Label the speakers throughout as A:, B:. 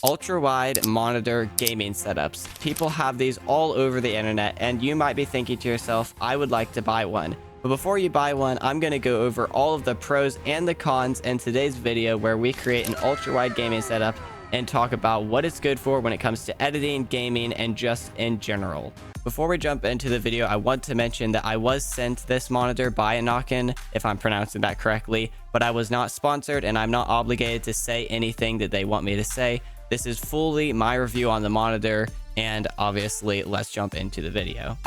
A: Ultra wide monitor gaming setups. People have these all over the internet, and you might be thinking to yourself, I would like to buy one. But before you buy one, I'm going to go over all of the pros and the cons in today's video, where we create an ultra wide gaming setup and talk about what it's good for when it comes to editing, gaming, and just in general. Before we jump into the video, I want to mention that I was sent this monitor by Anakin, if I'm pronouncing that correctly, but I was not sponsored and I'm not obligated to say anything that they want me to say. This is fully my review on the monitor, and obviously let's jump into the video.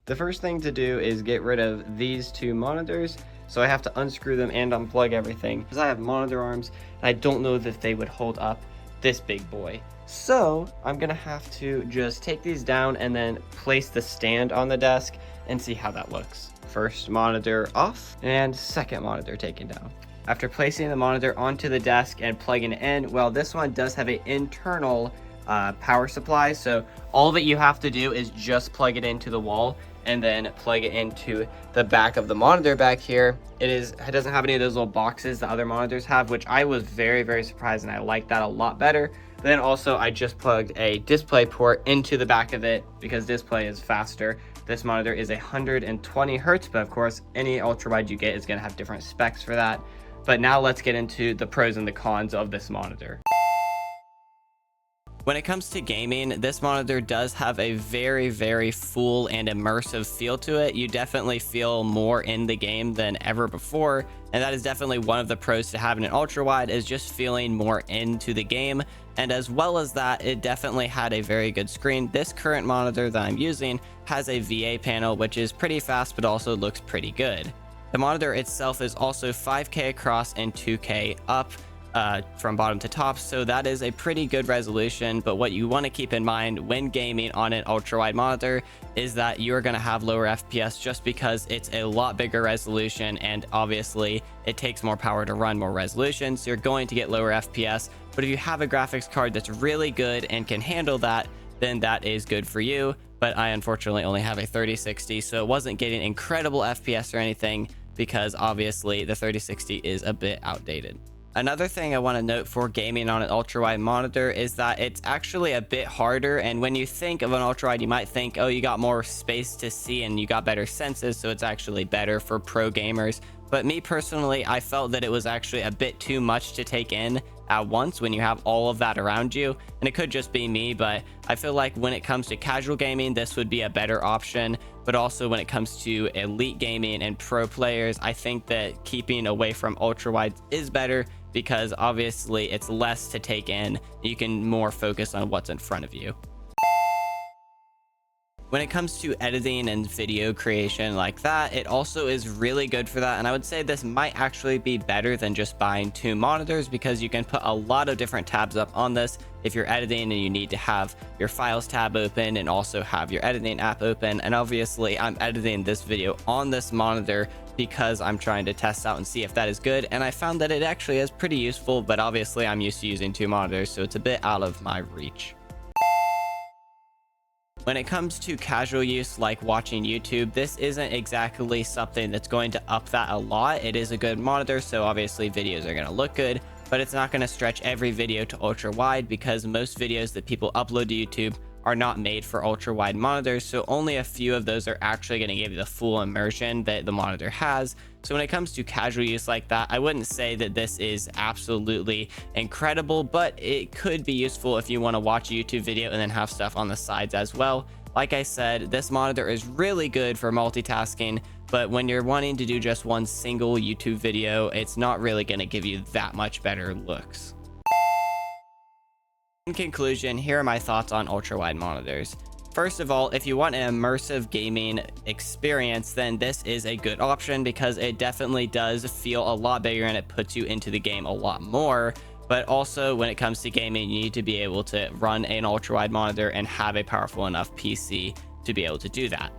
A: The first thing to do is get rid of these two monitors. So I have to unscrew them and unplug everything because I have monitor arms and I don't know that they would hold up this big boy. So I'm gonna have to just take these down and then place the stand on the desk and see how that looks. First monitor off and second monitor taken down. After placing the monitor onto the desk and plugging it in, well, this one does have an internal power supply, so all that you have to do is just plug it into the wall and then plug it into the back of the monitor back here. It doesn't have any of those little boxes that other monitors have, which I was very surprised, and I like that a lot better. But then also I just plugged a display port into the back of it because display is faster. This monitor is 120 hertz, but of course any ultra wide you get is going to have different specs for that. But now let's get into the pros and the cons of this monitor. When it comes to gaming, this monitor does have a very full and immersive feel to it. You definitely feel more in the game than ever before, and that is definitely one of the pros to having an ultra wide, is just feeling more into the game. And as well as that, it definitely had a very good screen. This current monitor that I'm using has a VA panel, which is pretty fast but also looks pretty good. The monitor itself is also 5K across and 2K up from bottom to top, so that is a pretty good resolution. But what you want to keep in mind when gaming on an ultra wide monitor is that you're going to have lower FPS just because it's a lot bigger resolution, and obviously it takes more power to run more resolution, so you're going to get lower FPS. But if you have a graphics card that's really good and can handle that, then that is good for you. But I unfortunately only have a 3060, so it wasn't getting incredible FPS or anything, because obviously the 3060 is a bit outdated. Another thing I want to note for gaming on an ultra-wide monitor is that it's actually a bit harder, and when you think of an ultra-wide, you might think, oh, you got more space to see and you got better senses, so it's actually better for pro gamers. But me personally, I felt that it was actually a bit too much to take in at once when you have all of that around you. And it could just be me, but I feel like when it comes to casual gaming, this would be a better option. But also when it comes to elite gaming and pro players, I think that keeping away from ultra wide is better, because obviously it's less to take in. You can more focus on what's in front of you. When it comes to editing and video creation like that, it also is really good for that. And I would say this might actually be better than just buying two monitors, because you can put a lot of different tabs up on this if you're editing and you need to have your files tab open and also have your editing app open. And obviously I'm editing this video on this monitor because I'm trying to test out and see if that is good. And I found that it actually is pretty useful, but obviously I'm used to using two monitors, so it's a bit out of my reach. When it comes to casual use like watching YouTube, this isn't exactly something that's going to up that a lot. It is a good monitor, so obviously videos are going to look good, but it's not going to stretch every video to ultra wide, because most videos that people upload to YouTube are not made for ultra wide monitors, so only a few of those are actually going to give you the full immersion that the monitor has. So when it comes to casual use like that, I wouldn't say that this is absolutely incredible, but it could be useful if you want to watch a YouTube video and then have stuff on the sides as well. Like I said, this monitor is really good for multitasking, but when you're wanting to do just one single YouTube video, it's not really going to give you that much better looks. In conclusion, here are my thoughts on ultra-wide monitors. First of all, if you want an immersive gaming experience, then this is a good option, because it definitely does feel a lot bigger and it puts you into the game a lot more. But also when it comes to gaming, you need to be able to run an ultra-wide monitor and have a powerful enough PC to be able to do that.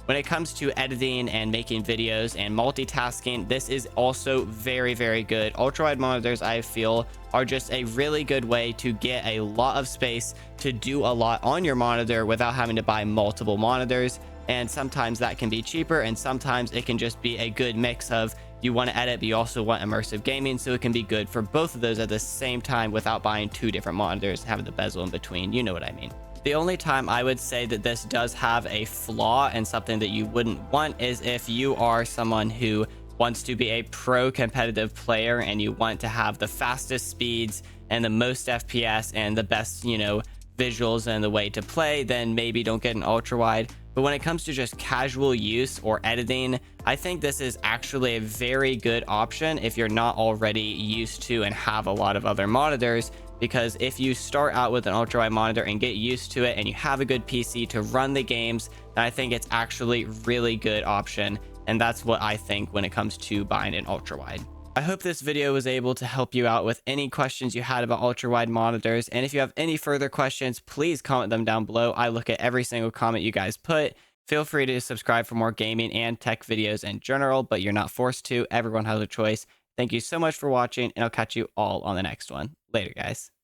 A: When it comes to editing and making videos and multitasking, this is also very good. Ultra-wide monitors, I feel, are just a really good way to get a lot of space to do a lot on your monitor without having to buy multiple monitors. And sometimes that can be cheaper, and sometimes it can just be a good mix of you want to edit, but you also want immersive gaming, so it can be good for both of those at the same time without buying two different monitors and having the bezel in between. You know what I mean. The only time I would say that this does have a flaw and something that you wouldn't want is if you are someone who wants to be a pro competitive player and you want to have the fastest speeds and the most FPS and the best, visuals and the way to play, then maybe don't get an ultra wide. But when it comes to just casual use or editing, I think this is actually a very good option if you're not already used to and have a lot of other monitors. Because if you start out with an ultra wide monitor and get used to it and you have a good PC to run the games, then I think it's actually really good option. And that's what I think when it comes to buying an ultra wide. I hope this video was able to help you out with any questions you had about ultra wide monitors. And if you have any further questions, please comment them down below. I look at every single comment you guys put. Feel free to subscribe for more gaming and tech videos in general, but you're not forced to. Everyone has a choice. Thank you so much for watching, and I'll catch you all on the next one. Later, guys.